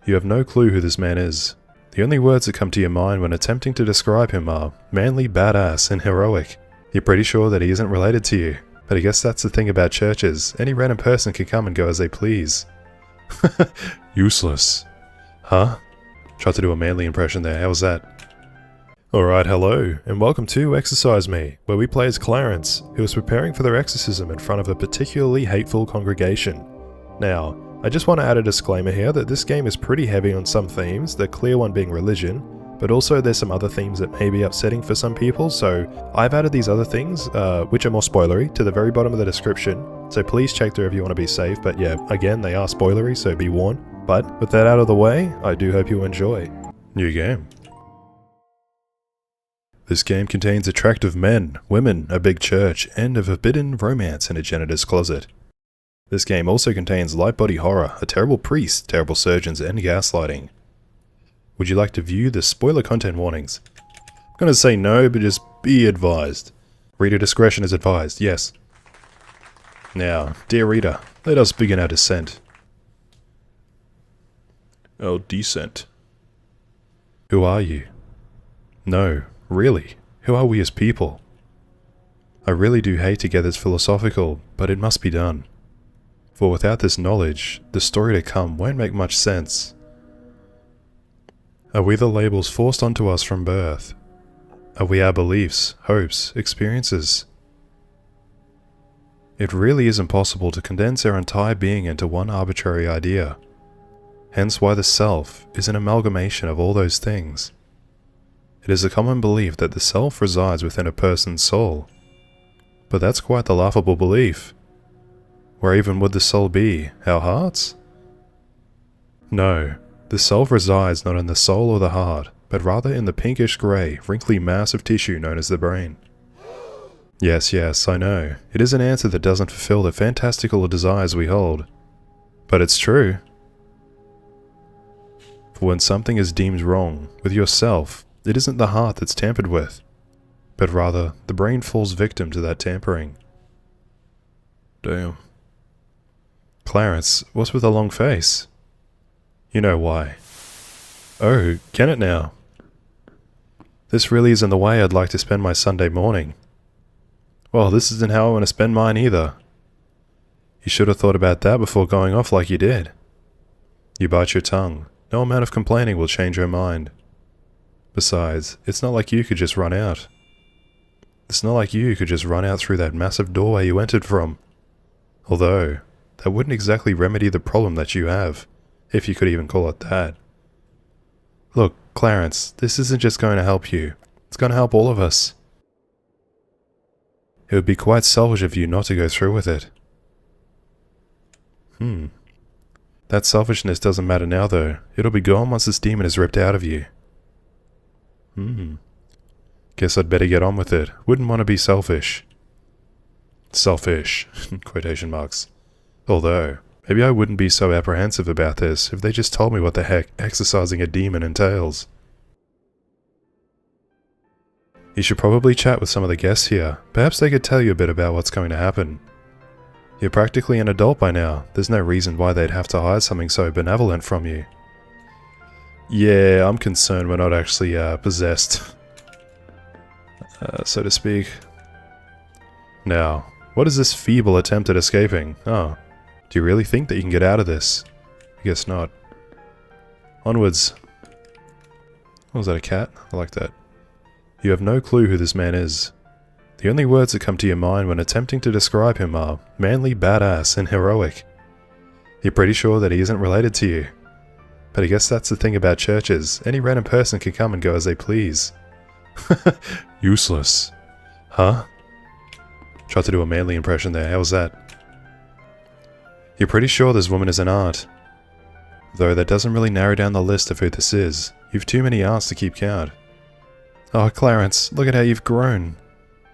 You have no clue who this man is. The only words that come to your mind when attempting to describe him are manly, badass, and heroic. You're pretty sure that he isn't related to you, but I guess that's the thing about churches. Any random person can come and go as they please. Useless. Huh? Tried to do a manly impression there, how was that? Alright, hello, and welcome to Exorcise Me, where we play as Clarence, who is preparing for their exorcism in front of a particularly hateful congregation. Now, I just want to add a disclaimer here that this game is pretty heavy on some themes, the clear one being religion, but also there's some other themes that may be upsetting for some people, so I've added these other things, which are more spoilery, to the very bottom of the description, so please check there if you want to be safe, but yeah, again, they are spoilery, so be warned. But with that out of the way, I do hope you enjoy. New game. This game contains attractive men, women, a big church, and a forbidden romance in a janitor's closet. This game also contains light body horror, a terrible priest, terrible surgeons, and gaslighting. Would you like to view the spoiler content warnings? I'm gonna say no, but just be advised. Reader discretion is advised, yes. Now, dear reader, let us begin our descent. Our descent. Who are you? No, really, who are we as people? I really do hate to get this philosophical, but it must be done. For without this knowledge, the story to come won't make much sense. Are we the labels forced onto us from birth? Are we our beliefs, hopes, experiences? It really is impossible to condense our entire being into one arbitrary idea. Hence why the self is an amalgamation of all those things. It is a common belief that the self resides within a person's soul. But that's quite the laughable belief. Where even would the soul be? Our hearts? No, the self resides not in the soul or the heart, but rather in the pinkish-grey, wrinkly mass of tissue known as the brain. Yes, I know, it is an answer that doesn't fulfill the fantastical desires we hold. But it's true. For when something is deemed wrong with yourself, it isn't the heart that's tampered with, but rather the brain falls victim to that tampering. Damn. Clarence, what's with the long face? You know why. Oh, can it now? This really isn't the way I'd like to spend my Sunday morning. Well, this isn't how I want to spend mine either. You should have thought about that before going off like you did. You bite your tongue. No amount of complaining will change your mind. Besides, it's not like you could just run out. It's not like you could just run out through that massive doorway you entered from. Although, that wouldn't exactly remedy the problem that you have, if you could even call it that. Look, Clarence, this isn't just going to help you. It's going to help all of us. It would be quite selfish of you not to go through with it. That selfishness doesn't matter now though. It'll be gone once this demon is ripped out of you. Guess I'd better get on with it. Wouldn't want to be selfish. Selfish, quotation marks. Although, maybe I wouldn't be so apprehensive about this if they just told me what the heck exorcising a demon entails. You should probably chat with some of the guests here. Perhaps they could tell you a bit about what's going to happen. You're practically an adult by now. There's no reason why they'd have to hide something so benevolent from you. Yeah, I'm concerned we're not actually possessed, so to speak. Now, what is this feeble attempt at escaping? Oh, do you really think that you can get out of this? I guess not. Onwards. Oh, was that a cat? I like that. You have no clue who this man is. The only words that come to your mind when attempting to describe him are manly, badass, and heroic. You're pretty sure that he isn't related to you. But I guess that's the thing about churches. Any random person can come and go as they please. Useless. Huh? Tried to do a manly impression there, how was that? You're pretty sure this woman is an aunt. Though that doesn't really narrow down the list of who this is. You've too many aunts to keep count. Oh, Clarence, look at how you've grown.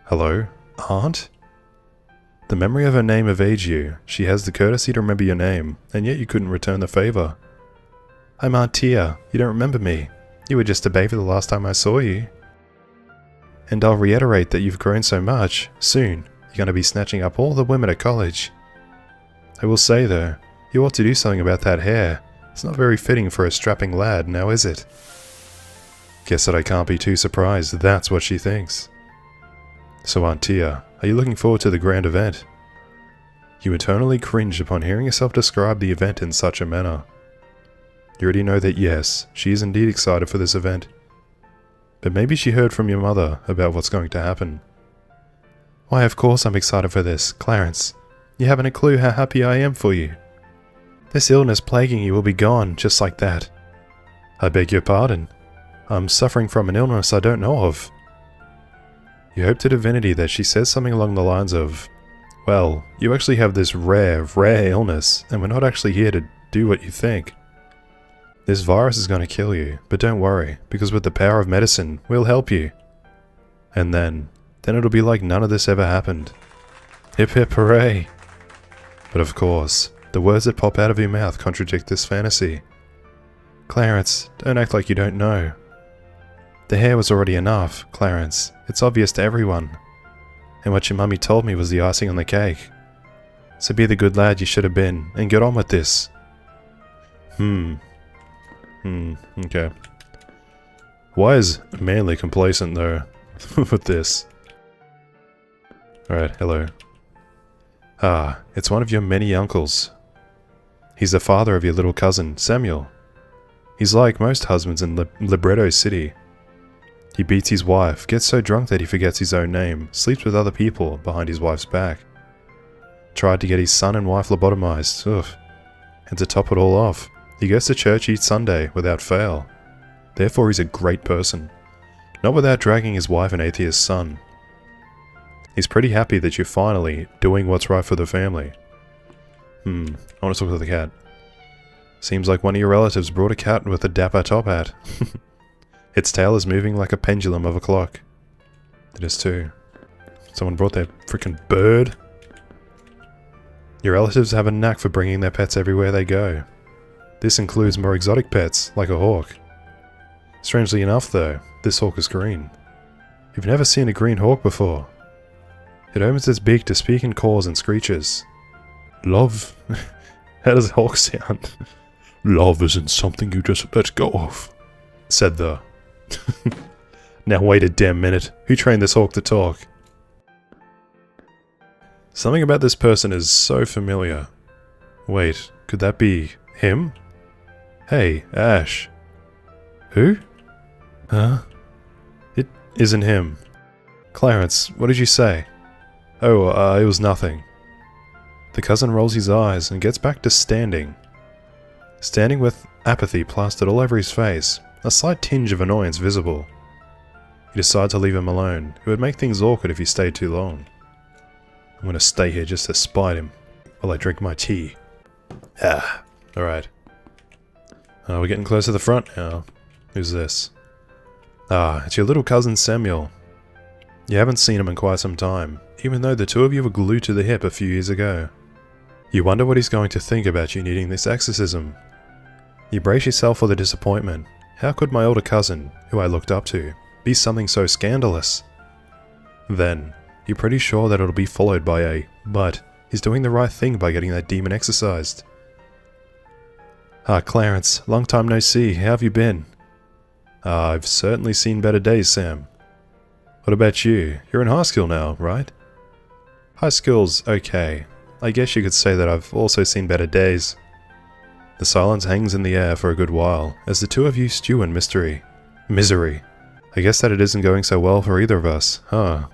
Hello? Aunt? The memory of her name evades you. She has the courtesy to remember your name, and yet you couldn't return the favor. I'm Aunt Tia. You don't remember me. You were just a baby the last time I saw you. And I'll reiterate that you've grown so much, soon, you're going to be snatching up all the women at college. I will say though, you ought to do something about that hair. It's not very fitting for a strapping lad, now is it? Guess that I can't be too surprised that's what she thinks. So Aunt Tia, are you looking forward to the grand event? You eternally cringed upon hearing yourself describe the event in such a manner. You already know that yes, she is indeed excited for this event. But maybe she heard from your mother about what's going to happen. Why, of course I'm excited for this, Clarence. You haven't a clue how happy I am for you. This illness plaguing you will be gone, just like that. I beg your pardon. I'm suffering from an illness I don't know of. You hope to divinity that she says something along the lines of, well, you actually have this rare illness, and we're not actually here to do what you think. This virus is going to kill you, but don't worry, because with the power of medicine, we'll help you. And then it'll be like none of this ever happened. Hip hip hooray! But of course, the words that pop out of your mouth contradict this fantasy. Clarence, don't act like you don't know. The hair was already enough, Clarence. It's obvious to everyone. And what your mummy told me was the icing on the cake. So be the good lad you should have been, and get on with this. Okay. Why is Manly complacent though, with this? Alright, hello. Ah, it's one of your many uncles. He's the father of your little cousin, Samuel. He's like most husbands in Libretto City. He beats his wife, gets so drunk that he forgets his own name, sleeps with other people behind his wife's back. Tried to get his son and wife lobotomized, and to top it all off, he goes to church each Sunday without fail. Therefore he's a great person. Not without dragging his wife and atheist son. He's pretty happy that you're finally doing what's right for the family. I want to talk to the cat. Seems like one of your relatives brought a cat with a dapper top hat. Its tail is moving like a pendulum of a clock. It is too. Someone brought their frickin' bird. Your relatives have a knack for bringing their pets everywhere they go. This includes more exotic pets, like a hawk. Strangely enough though, this hawk is green. You've never seen a green hawk before. It opens its beak to speak in calls and screeches. Love? How does a hawk sound? Love isn't something you just let go of, said the... Now wait a damn minute, who trained this hawk to talk? Something about this person is so familiar. Wait, could that be him? Hey, Ash. Who? Huh? It isn't him. Clarence, what did you say? Oh, it was nothing. The cousin rolls his eyes and gets back to standing. Standing with apathy plastered all over his face, a slight tinge of annoyance visible. You decide to leave him alone. It would make things awkward if he stayed too long. I'm gonna stay here just to spite him, while I drink my tea. Alright. We're getting close to the front now. Who's this? It's your little cousin Samuel. You haven't seen him in quite some time, even though the two of you were glued to the hip a few years ago. You wonder what he's going to think about you needing this exorcism. You brace yourself for the disappointment. How could my older cousin, who I looked up to, be something so scandalous? Then, you're pretty sure that it'll be followed by a, but he's doing the right thing by getting that demon exorcised. Clarence, long time no see, how have you been? I've certainly seen better days, Sam. What about you? You're in high school now, right? High school's okay. I guess you could say that I've also seen better days. The silence hangs in the air for a good while, as the two of you stew in misery. I guess that it isn't going so well for either of us, huh?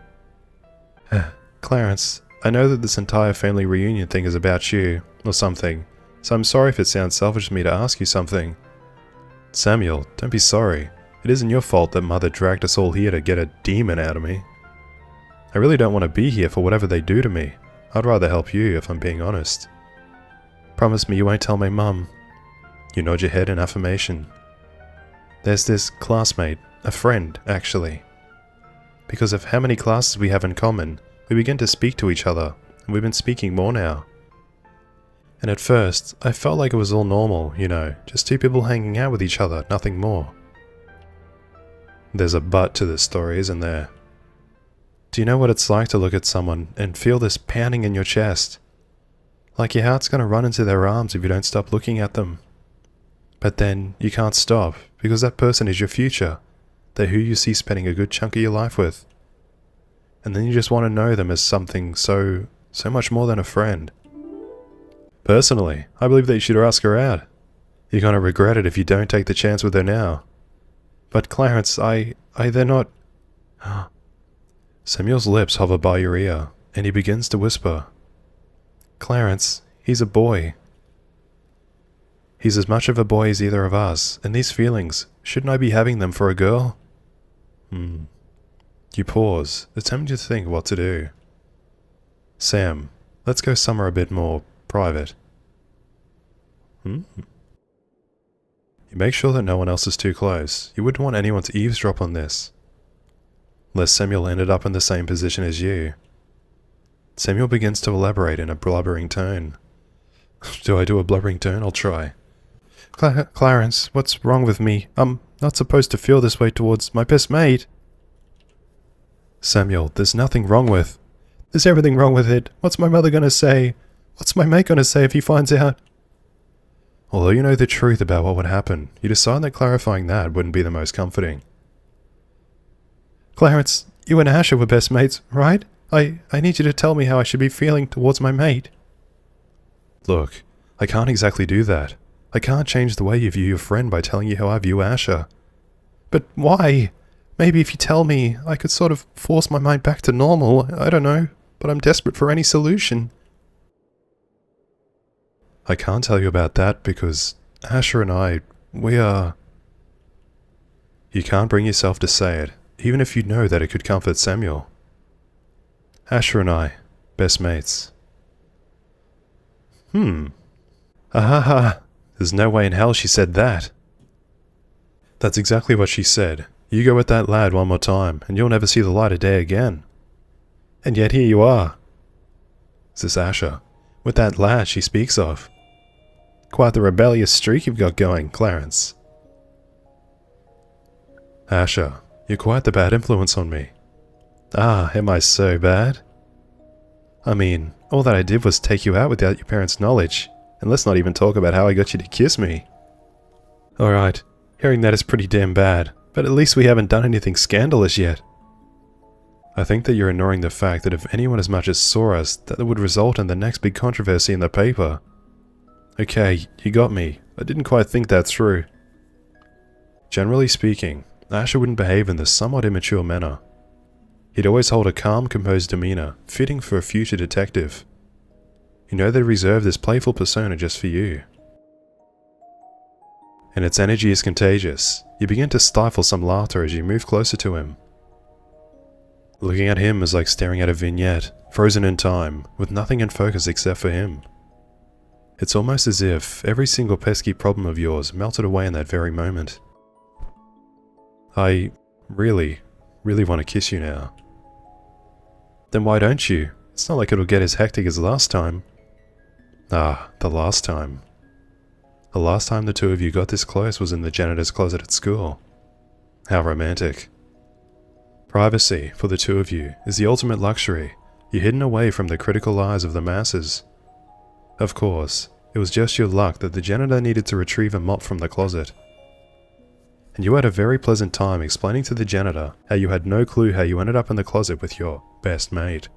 Clarence, I know that this entire family reunion thing is about you, or something, so I'm sorry if it sounds selfish of me to ask you something. Samuel, don't be sorry. It isn't your fault that Mother dragged us all here to get a demon out of me. I really don't want to be here for whatever they do to me. I'd rather help you, if I'm being honest. Promise me you won't tell my mum. You nod your head in affirmation. There's this classmate, a friend, actually. Because of how many classes we have in common, we begin to speak to each other, and we've been speaking more now. And at first, I felt like it was all normal, you know, just two people hanging out with each other, nothing more. There's a but to this story, isn't there? Do you know what it's like to look at someone and feel this pounding in your chest? Like your heart's gonna run into their arms if you don't stop looking at them. But then you can't stop, because that person is your future. They're who you see spending a good chunk of your life with. And then you just want to know them as something so much more than a friend. Personally, I believe that you should ask her out. You're gonna regret it if you don't take the chance with her now. But Clarence, they're not... Samuel's lips hover by your ear, and he begins to whisper. Clarence, he's a boy. He's as much of a boy as either of us, and these feelings, shouldn't I be having them for a girl? You pause, attempting to think what to do. Sam, let's go somewhere a bit more private. You make sure that no one else is too close. You wouldn't want anyone to eavesdrop on this. Lest Samuel ended up in the same position as you. Samuel begins to elaborate in a blubbering tone. Do I do a blubbering tone? I'll try. Clarence, what's wrong with me? I'm not supposed to feel this way towards my best mate. Samuel, there's nothing wrong with... There's everything wrong with it. What's my mother gonna say? What's my mate gonna say if he finds out? Although you know the truth about what would happen, you decide that clarifying that wouldn't be the most comforting. Clarence, you and Asher were best mates, right? I need you to tell me how I should be feeling towards my mate. Look, I can't exactly do that. I can't change the way you view your friend by telling you how I view Asher. But why? Maybe if you tell me, I could sort of force my mind back to normal, I don't know, but I'm desperate for any solution. I can't tell you about that because Asher and I, we are... You can't bring yourself to say it, even if you know that it could comfort Samuel. Asher and I, best mates. Ahaha, there's no way in hell she said that. That's exactly what she said. You go with that lad one more time, and you'll never see the light of day again. And yet here you are. Is this Asher? With that lad she speaks of. Quite the rebellious streak you've got going, Clarence. Asher, you're quite the bad influence on me. Ah, am I so bad? I mean, all that I did was take you out without your parents' knowledge, and let's not even talk about how I got you to kiss me. Alright, hearing that is pretty damn bad, but at least we haven't done anything scandalous yet. I think that you're ignoring the fact that if anyone as much as saw us, that it would result in the next big controversy in the paper. Okay, you got me. I didn't quite think that through. Generally speaking, Asher wouldn't behave in this somewhat immature manner. He'd always hold a calm, composed demeanor, fitting for a future detective. You know they reserved this playful persona just for you. And its energy is contagious. You begin to stifle some laughter as you move closer to him. Looking at him is like staring at a vignette, frozen in time, with nothing in focus except for him. It's almost as if every single pesky problem of yours melted away in that very moment. I really want to kiss you now. Then why don't you? It's not like it'll get as hectic as last time. Ah, the last time. The last time the two of you got this close was in the janitor's closet at school. How romantic. Privacy, for the two of you, is the ultimate luxury. You're hidden away from the critical eyes of the masses. Of course, it was just your luck that the janitor needed to retrieve a mop from the closet. And you had a very pleasant time explaining to the janitor how you had no clue how you ended up in the closet with your best mate.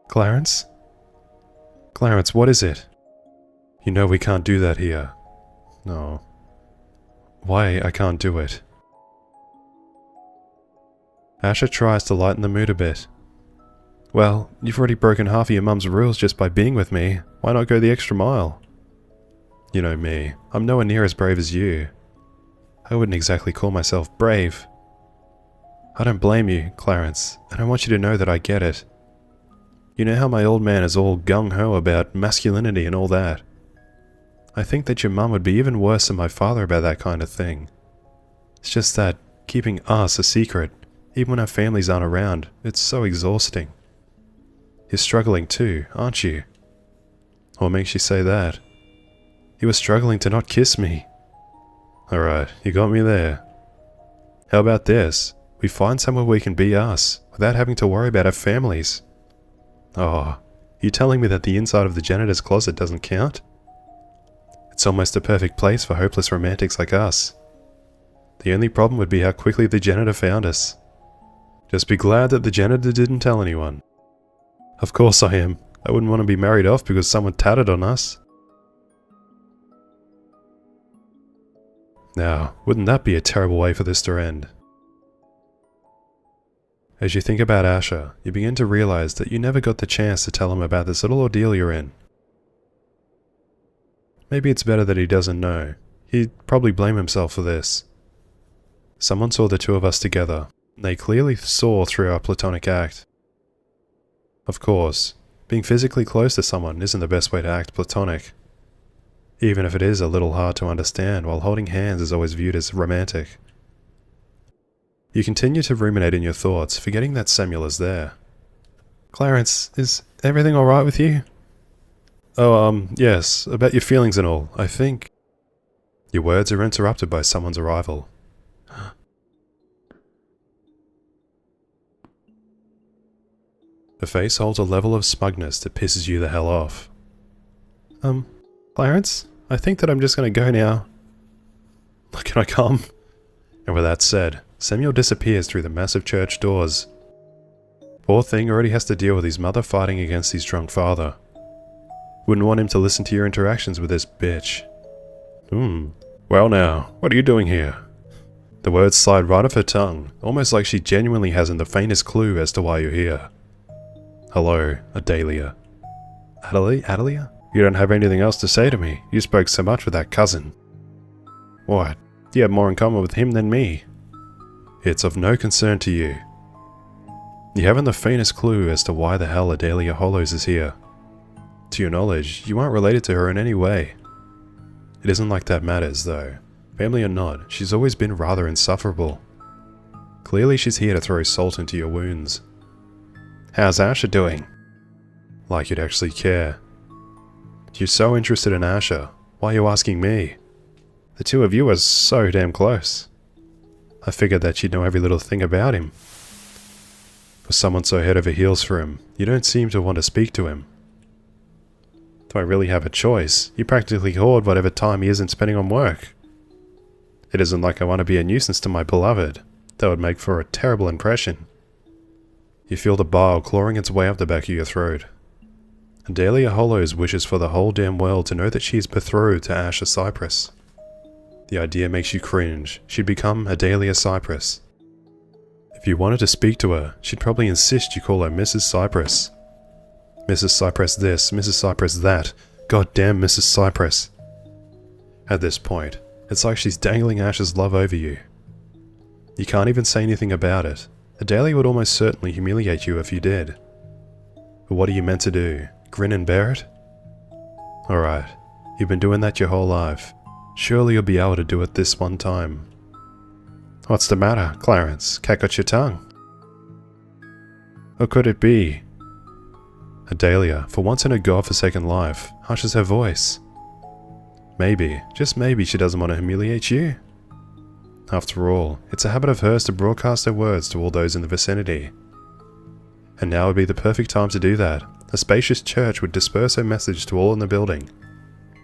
Clarence? Clarence, what is it? You know we can't do that here. No. Why I can't do it? Asher tries to lighten the mood a bit. Well, you've already broken half of your mum's rules just by being with me. Why not go the extra mile? You know me, I'm nowhere near as brave as you. I wouldn't exactly call myself brave. I don't blame you, Clarence, and I want you to know that I get it. You know how my old man is all gung-ho about masculinity and all that. I think that your mum would be even worse than my father about that kind of thing. It's just that, keeping us a secret, even when our families aren't around, it's so exhausting. You're struggling too, aren't you? What makes you say that? You were struggling to not kiss me. Alright, you got me there. How about this? We find somewhere we can be us, without having to worry about our families. Oh, you telling me that the inside of the janitor's closet doesn't count? It's It's almost a perfect place for hopeless romantics like us. The only problem would be how quickly the janitor found us. Just be glad that the janitor didn't tell anyone. Of course I am. I wouldn't want to be married off because someone tatted on us. Now, wouldn't that be a terrible way for this to end? As you think about Asher, you begin to realize that you never got the chance to tell him about this little ordeal you're in. Maybe it's better that he doesn't know. He'd probably blame himself for this. Someone saw the two of us together. They clearly saw through our platonic act. Of course, being physically close to someone isn't the best way to act platonic. Even if it is a little hard to understand, while holding hands is always viewed as romantic. You continue to ruminate in your thoughts, forgetting that Samuel is there. Clarence, is everything alright with you? Oh, yes, about your feelings and all, I think. Your words are interrupted by someone's arrival. The face holds a level of smugness that pisses you the hell off. Clarence? I think that I'm just gonna go now. Can I come? And with that said, Samuel disappears through the massive church doors. Poor thing already has to deal with his mother fighting against his drunk father. Wouldn't want him to listen to your interactions with this bitch. Well now, what are you doing here? The words slide right off her tongue, almost like she genuinely hasn't the faintest clue as to why you're here. Hello, Adelia. Adelia? You don't have anything else to say to me. You spoke so much with that cousin. What? You have more in common with him than me. It's of no concern to you. You haven't the faintest clue as to why the hell Adelia Hollows is here. To your knowledge, you aren't related to her in any way. It isn't like that matters, though. Family or not, she's always been rather insufferable. Clearly she's here to throw salt into your wounds. How's Asher doing? Like you'd actually care. You're so interested in Asher, why are you asking me? The two of you are so damn close. I figured that you'd know every little thing about him. For someone so head over heels for him, you don't seem to want to speak to him. Do I really have a choice? You practically hoard whatever time he isn't spending on work. It isn't like I want to be a nuisance to my beloved. That would make for a terrible impression. You feel the bile clawing its way up the back of your throat. Adelia Hollows wishes for the whole damn world to know that she is betrothed to Asher Cypress. The idea makes you cringe. She'd become Adelia Cypress. If you wanted to speak to her, she'd probably insist you call her Mrs. Cypress. Mrs. Cypress this, Mrs. Cypress that. Goddamn Mrs. Cypress. At this point, it's like she's dangling Asher's love over you. You can't even say anything about it. Adelia would almost certainly humiliate you if you did. But what are you meant to do? Grin and bear it? Alright, you've been doing that your whole life. Surely you'll be able to do it this one time. What's the matter, Clarence? Cat got your tongue? Or could it be? Adelia, for once in her godforsaken life, hushes her voice. Maybe, just maybe she doesn't want to humiliate you? After all, it's a habit of hers to broadcast her words to all those in the vicinity. And now would be the perfect time to do that. A spacious church would disperse her message to all in the building.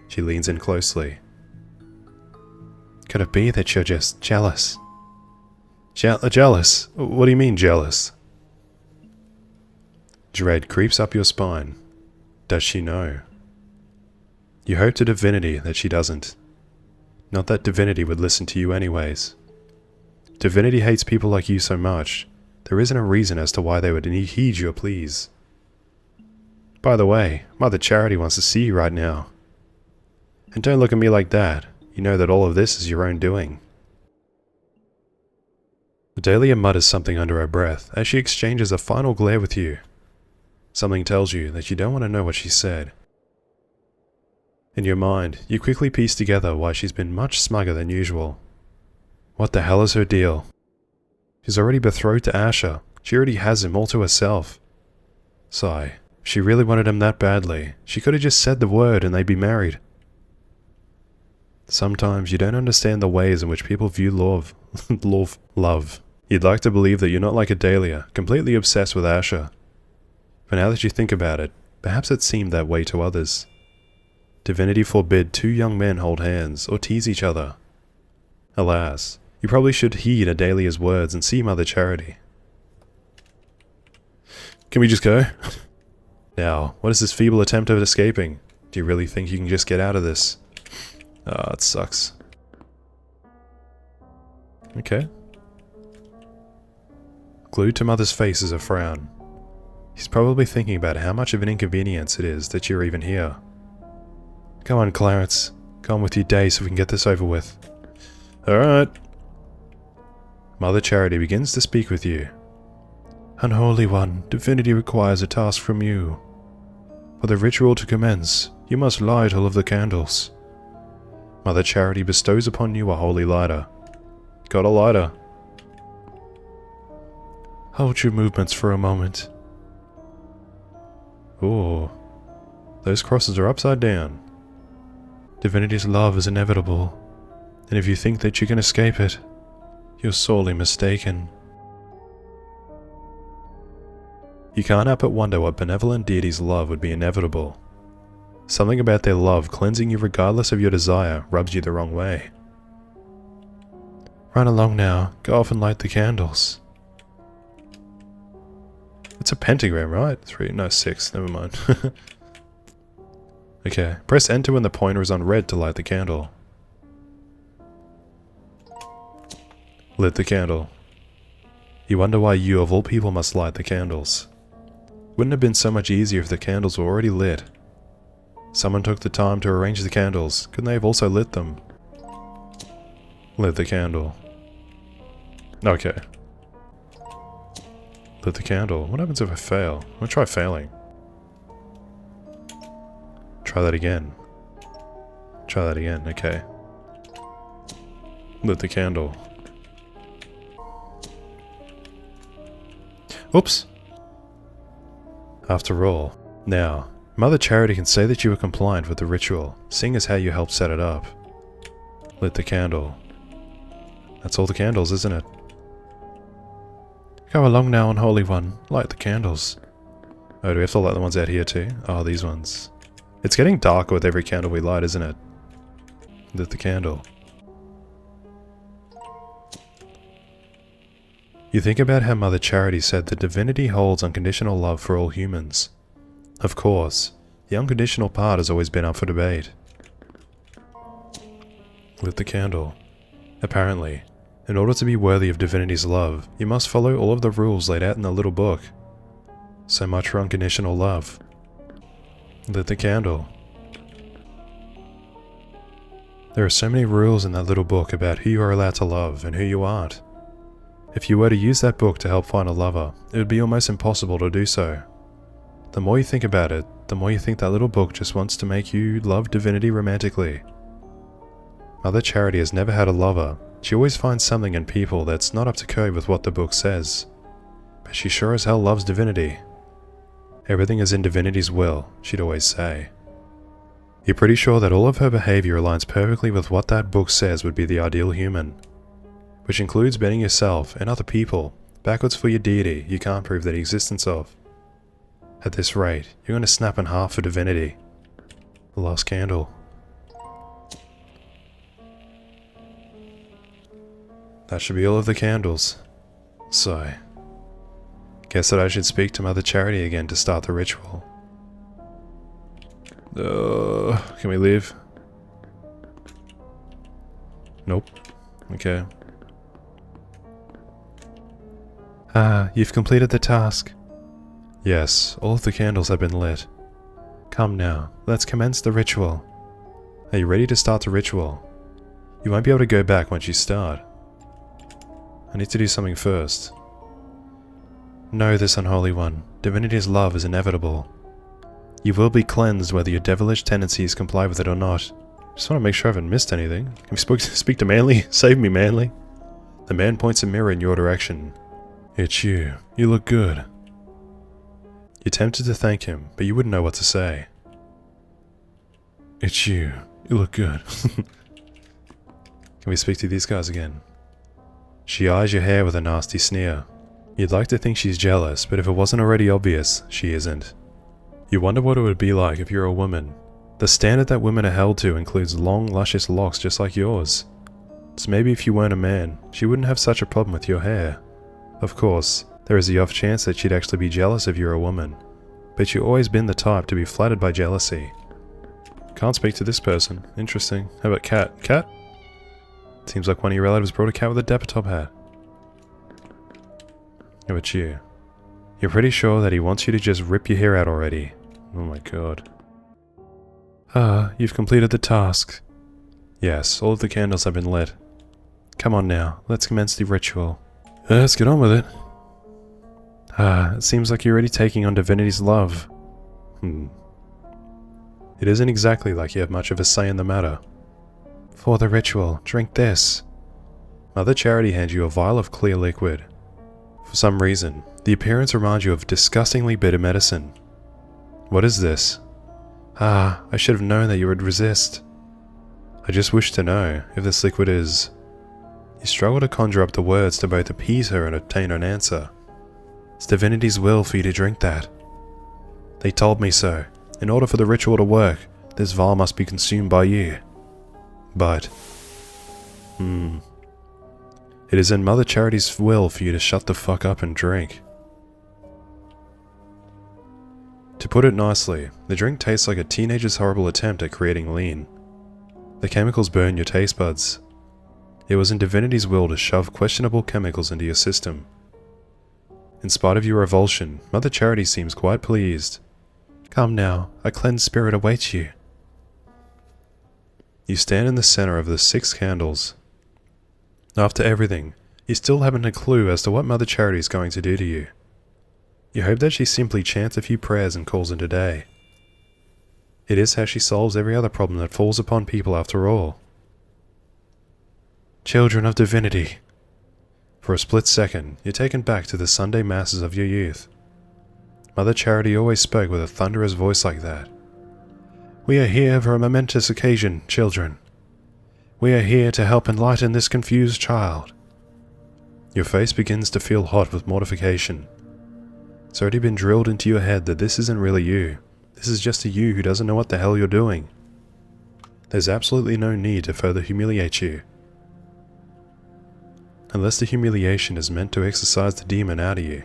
She leans in closely. Could it be that you're just jealous? Jealous? What do you mean jealous? Dread creeps up your spine. Does she know? You hope to divinity that she doesn't. Not that divinity would listen to you anyways. Divinity hates people like you so much, there isn't a reason as to why they would heed your pleas. By the way, Mother Charity wants to see you right now. And don't look at me like that, you know that all of this is your own doing. Adelia mutters something under her breath as she exchanges a final glare with you. Something tells you that you don't want to know what she said. In your mind, you quickly piece together why she's been much smugger than usual. What the hell is her deal? She's already betrothed to Asher. She already has him all to herself. Sigh. If she really wanted him that badly, she could have just said the word and they'd be married. Sometimes you don't understand the ways in which people view love. Love. You'd like to believe that you're not like Adelia, completely obsessed with Asher. But now that you think about it, perhaps it seemed that way to others. Divinity forbid two young men hold hands or tease each other. Alas, you probably should heed Adelia's words and see Mother Charity. Can we just go? Now, what is this feeble attempt at escaping? Do you really think you can just get out of this? Ah, it sucks. Okay. Glued to Mother's face is a frown. She's probably thinking about how much of an inconvenience it is that you're even here. Come on, Clarence. Go on with your day so we can get this over with. Alright. Mother Charity begins to speak with you. Unholy One, Divinity requires a task from you. For the ritual to commence, you must light all of the candles. Mother Charity bestows upon you a holy lighter. Got a lighter. Hold your movements for a moment. Ooh. Those crosses are upside down. Divinity's love is inevitable, and if you think that you can escape it, you're sorely mistaken. You can't help but wonder what benevolent deity's love would be inevitable. Something about their love cleansing you regardless of your desire rubs you the wrong way. Run along now, go off and light the candles. It's a pentagram, right? 6, never mind. Okay, press enter when the pointer is on red to light the candle. Lit the candle. You wonder why you of all people must light the candles. Wouldn't it have been so much easier if the candles were already lit? Someone took the time to arrange the candles, couldn't they have also lit them? Lit the candle. Okay. Lit the candle. What happens if I fail? I'm gonna try failing. Try that again. Try that again, okay. Lit the candle. Oops! After all, now, Mother Charity can say that you were compliant with the ritual, seeing as how you helped set it up. Lit the candle. That's all the candles, isn't it? Go along now, Unholy One. Light the candles. Oh, do we have to light the ones out here too? Oh, these ones. It's getting darker with every candle we light, isn't it? Lit the candle. You think about how Mother Charity said that Divinity holds unconditional love for all humans. Of course, the unconditional part has always been up for debate. Lit the candle. Apparently, in order to be worthy of Divinity's love, you must follow all of the rules laid out in the little book. So much for unconditional love. Lit the candle. There are so many rules in that little book about who you are allowed to love and who you aren't. If you were to use that book to help find a lover, it would be almost impossible to do so. The more you think about it, the more you think that little book just wants to make you love Divinity romantically. Mother Charity has never had a lover. She always finds something in people that's not up to code with what the book says. But she sure as hell loves Divinity. Everything is in Divinity's will, she'd always say. You're pretty sure that all of her behavior aligns perfectly with what that book says would be the ideal human. Which includes bending yourself and other people backwards for your deity you can't prove the existence of. At this rate, you're going to snap in half for Divinity. The last candle. That should be all of the candles. So, guess that I should speak to Mother Charity again to start the ritual. Can we leave? Nope. Okay. Ah, you've completed the task. Yes, all of the candles have been lit. Come now, let's commence the ritual. Are you ready to start the ritual? You won't be able to go back once you start. I need to do something first. Know this, Unholy One. Divinity's love is inevitable. You will be cleansed whether your devilish tendencies comply with it or not. Just want to make sure I haven't missed anything. Can we speak to Manly? Save me, Manly. The man points a mirror in your direction. It's you. You look good. You're tempted to thank him, but you wouldn't know what to say. It's you. You look good. Can we speak to these guys again? She eyes your hair with a nasty sneer. You'd like to think she's jealous, but if it wasn't already obvious, she isn't. You wonder what it would be like if you're a woman. The standard that women are held to includes long, luscious locks just like yours. So maybe if you weren't a man, she wouldn't have such a problem with your hair. Of course, there is the off chance that she'd actually be jealous if you're a woman, but you've always been the type to be flattered by jealousy. Can't speak to this person. Interesting. How about cat? Cat? Seems like one of your relatives brought a cat with a dapper top hat. How about you? You're pretty sure that he wants you to just rip your hair out already. Oh my god. You've completed the task. Yes, all of the candles have been lit. Come on now, let's commence the ritual. Let's get on with it. It seems like you're already taking on divinity's love. It isn't exactly like you have much of a say in the matter. For the ritual, drink this. Mother Charity hands you a vial of clear liquid. For some reason, the appearance reminds you of disgustingly bitter medicine. What is this? I should have known that you would resist. I just wish to know if this liquid is... You struggle to conjure up the words to both appease her and obtain an answer. It's divinity's will for you to drink that. They told me so. In order for the ritual to work, this vial must be consumed by you. But... It is in Mother Charity's will for you to shut the fuck up and drink. To put it nicely, the drink tastes like a teenager's horrible attempt at creating lean. The chemicals burn your taste buds. It was in divinity's will to shove questionable chemicals into your system. In spite of your revulsion, Mother Charity seems quite pleased. Come now, a cleansed spirit awaits you. You stand in the center of the 6 candles. After everything, you still haven't a clue as to what Mother Charity is going to do to you. You hope that she simply chants a few prayers and calls it a day. It is how she solves every other problem that falls upon people after all. Children of divinity. For a split second, you're taken back to the Sunday masses of your youth. Mother Charity always spoke with a thunderous voice like that. We are here for a momentous occasion, children. We are here to help enlighten this confused child. Your face begins to feel hot with mortification. It's already been drilled into your head that this isn't really you. This is just a you who doesn't know what the hell you're doing. There's absolutely no need to further humiliate you. Unless the humiliation is meant to exorcise the demon out of you.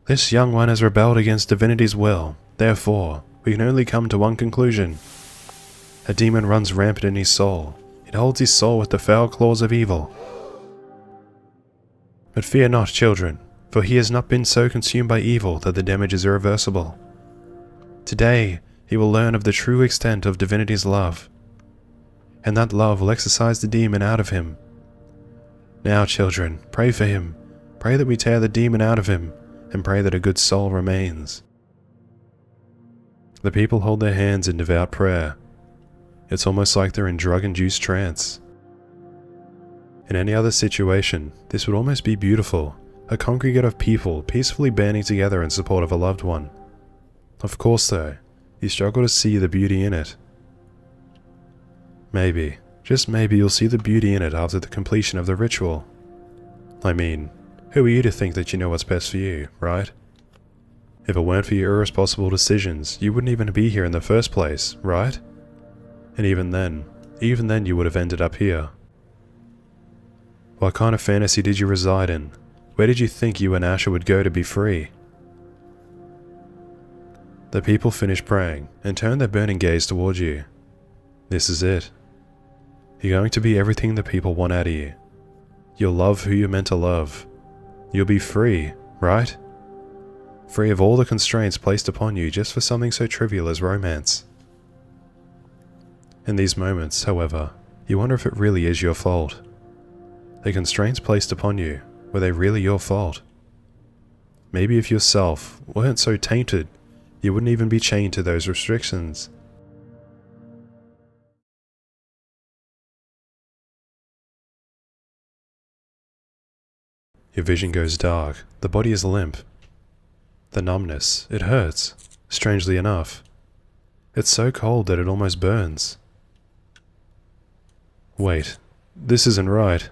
This young one has rebelled against divinity's will. Therefore, we can only come to one conclusion. A demon runs rampant in his soul. It holds his soul with the foul claws of evil. But fear not, children, for he has not been so consumed by evil that the damage is irreversible. Today, he will learn of the true extent of divinity's love, and that love will exorcise the demon out of him. Now, children, pray for him. Pray that we tear the demon out of him, and pray that a good soul remains. The people hold their hands in devout prayer. It's almost like they're in drug-induced trance. In any other situation, this would almost be beautiful, a congregate of people peacefully banding together in support of a loved one. Of course though, you struggle to see the beauty in it. Maybe, just maybe you'll see the beauty in it after the completion of the ritual. I mean, who are you to think that you know what's best for you, right? If it weren't for your irresponsible decisions, you wouldn't even be here in the first place, right? And even then you would have ended up here. What kind of fantasy did you reside in? Where did you think you and Asher would go to be free? The people finish praying and turn their burning gaze towards you. This is it. You're going to be everything the people want out of you. You'll love who you're meant to love. You'll be free, right? Free of all the constraints placed upon you just for something so trivial as romance. In these moments, however, you wonder if it really is your fault. The constraints placed upon you, were they really your fault? Maybe if yourself weren't so tainted, you wouldn't even be chained to those restrictions. Your vision goes dark, the body is limp. The numbness, it hurts, strangely enough. It's so cold that it almost burns. Wait, this isn't right.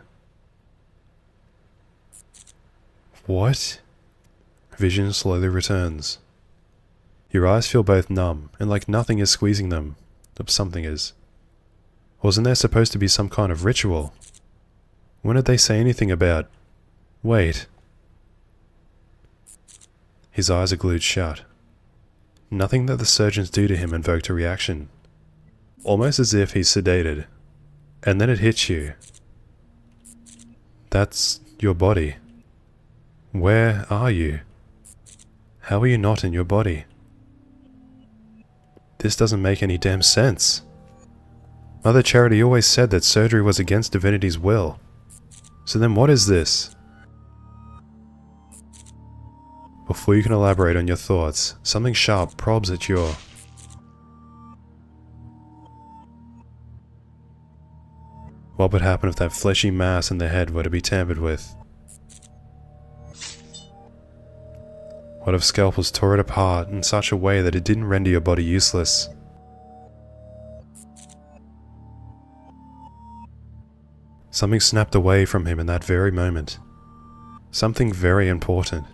What? Vision slowly returns. Your eyes feel both numb and like nothing is squeezing them. Or something is. Wasn't there supposed to be some kind of ritual? When did they say anything about... Wait. His eyes are glued shut. Nothing that the surgeons do to him invoked a reaction. Almost as if he's sedated. And then it hits you. That's your body. Where are you? How are you not in your body? This doesn't make any damn sense. Mother Charity always said that surgery was against divinity's will. So then what is this? Before you can elaborate on your thoughts, something sharp probes at your... What would happen if that fleshy mass in the head were to be tampered with? What if scalpels tore it apart in such a way that it didn't render your body useless? Something snapped away from him in that very moment. Something very important.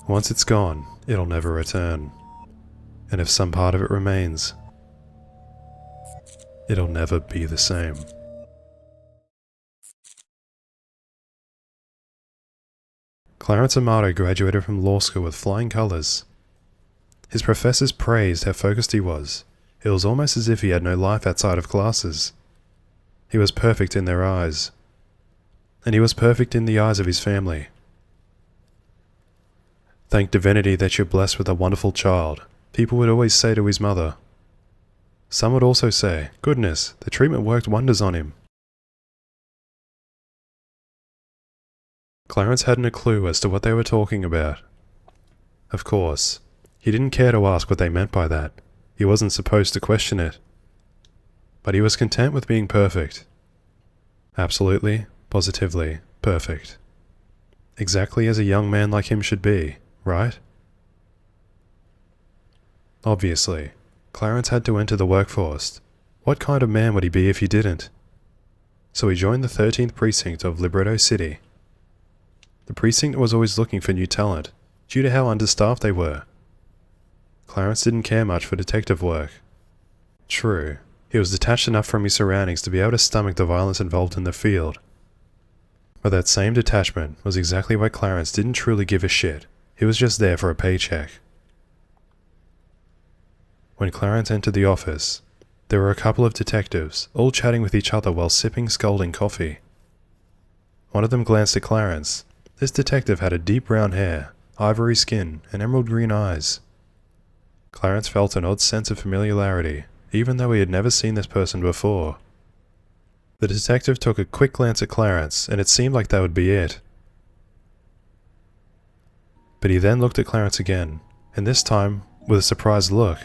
Once it's gone, it'll never return. And if some part of it remains, it'll never be the same. Clarence Amato graduated from law school with flying colours. His professors praised how focused he was. It was almost as if he had no life outside of classes. He was perfect in their eyes. And he was perfect in the eyes of his family. Thank divinity that you're blessed with a wonderful child, people would always say to his mother. Some would also say, goodness, the treatment worked wonders on him. Clarence hadn't a clue as to what they were talking about. Of course, he didn't care to ask what they meant by that. He wasn't supposed to question it. But he was content with being perfect. Absolutely, positively, perfect. Exactly as a young man like him should be, right? Obviously, Clarence had to enter the workforce. What kind of man would he be if he didn't? So he joined the 13th precinct of Libretto City. The precinct was always looking for new talent, due to how understaffed they were. Clarence didn't care much for detective work. True, he was detached enough from his surroundings to be able to stomach the violence involved in the field. But that same detachment was exactly why Clarence didn't truly give a shit. He was just there for a paycheck. When Clarence entered the office, there were a couple of detectives, all chatting with each other while sipping scalding coffee. One of them glanced at Clarence. This detective had a deep brown hair, ivory skin, and emerald green eyes. Clarence felt an odd sense of familiarity, even though he had never seen this person before. The detective took a quick glance at Clarence, and it seemed like that would be it. But he then looked at Clarence again, and this time with a surprised look.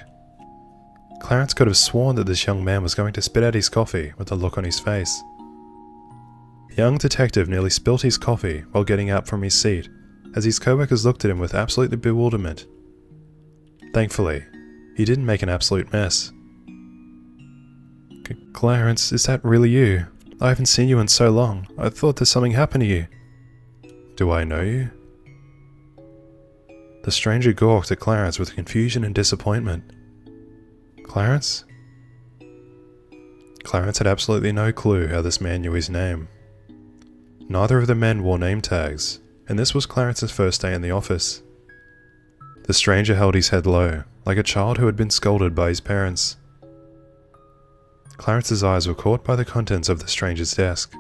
Clarence could have sworn that this young man was going to spit out his coffee with the look on his face. The young detective nearly spilt his coffee while getting up from his seat, as his co-workers looked at him with absolute bewilderment. Thankfully, he didn't make an absolute mess. Clarence, is that really you? I haven't seen you in so long. I thought there's something happened to you. Do I know you? The stranger gawked at Clarence with confusion and disappointment. Clarence? Clarence had absolutely no clue how this man knew his name. Neither of the men wore name tags, and this was Clarence's first day in the office. The stranger held his head low, like a child who had been scolded by his parents. Clarence's eyes were caught by the contents of the stranger's desk.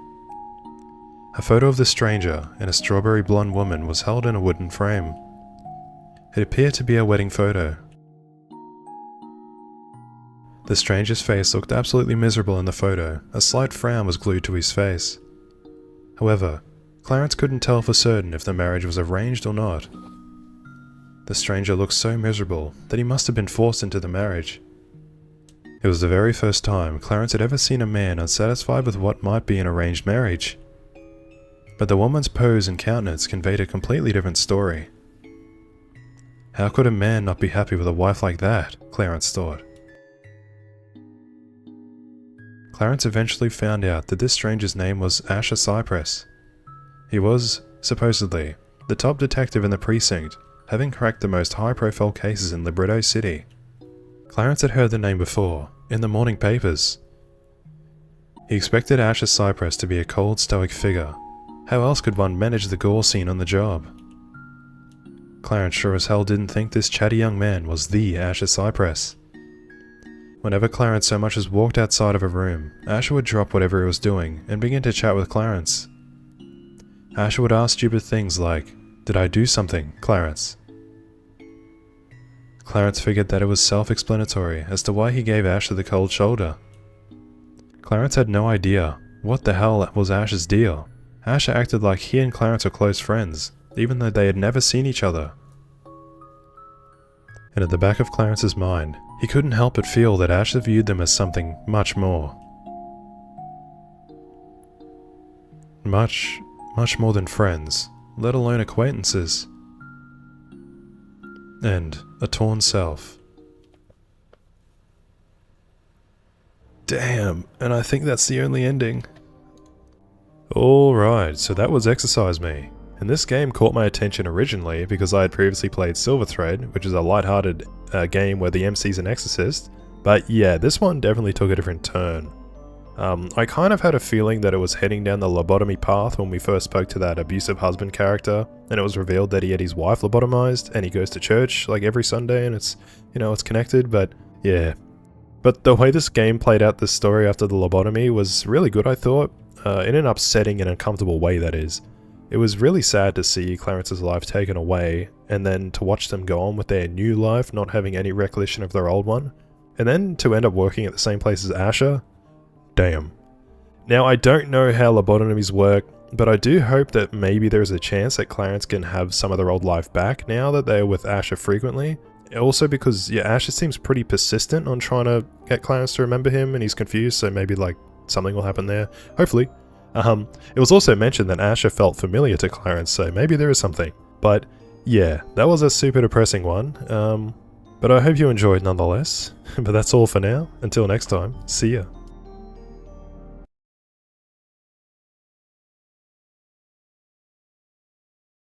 A photo of the stranger and a strawberry blonde woman was held in a wooden frame. It appeared to be a wedding photo. The stranger's face looked absolutely miserable in the photo. A slight frown was glued to his face. However, Clarence couldn't tell for certain if the marriage was arranged or not. The stranger looked so miserable that he must have been forced into the marriage. It was the very first time Clarence had ever seen a man unsatisfied with what might be an arranged marriage. But the woman's pose and countenance conveyed a completely different story. How could a man not be happy with a wife like that, Clarence thought. Clarence eventually found out that this stranger's name was Asher Cypress. He was, supposedly, the top detective in the precinct, having cracked the most high-profile cases in Libretto City. Clarence had heard the name before, in the morning papers. He expected Asher Cypress to be a cold, stoic figure. How else could one manage the gore scene on the job? Clarence sure as hell didn't think this chatty young man was the Asher Cypress. Whenever Clarence so much as walked outside of a room, Asher would drop whatever he was doing and begin to chat with Clarence. Asher would ask stupid things like, "Did I do something, Clarence?" Clarence figured that it was self-explanatory as to why he gave Asher the cold shoulder. Clarence had no idea what the hell was Asher's deal. Asher acted like he and Clarence were close friends, even though they had never seen each other. And at the back of Clarence's mind, he couldn't help but feel that Asher viewed them as something much more. Much more than friends, let alone acquaintances. And a torn self. Damn, and I think that's the only ending. Alright, so that was Exorcise Me. And this game caught my attention originally because I had previously played Silver Thread, which is a lighthearted game where the MC's an exorcist. But yeah, this one definitely took a different turn. I kind of had a feeling that it was heading down the lobotomy path when we first spoke to that abusive husband character, and it was revealed that he had his wife lobotomized, and he goes to church like every Sunday, and it's, you know, it's connected, but yeah. But the way this game played out this story after the lobotomy was really good, I thought, in an upsetting and uncomfortable way, that is. It was really sad to see Clarence's life taken away, and then to watch them go on with their new life, not having any recollection of their old one, and then to end up working at the same place as Asher. Damn. Now, I don't know how lobotomies work, but I do hope that maybe there's a chance that Clarence can have some of their old life back now that they're with Asher frequently. Also because, yeah, Asher seems pretty persistent on trying to get Clarence to remember him, and he's confused, so maybe, like, something will happen there. Hopefully. It was also mentioned that Asher felt familiar to Clarence, so maybe there is something. But, yeah, that was a super depressing one. But I hope you enjoyed nonetheless. But that's all for now. Until next time, see ya.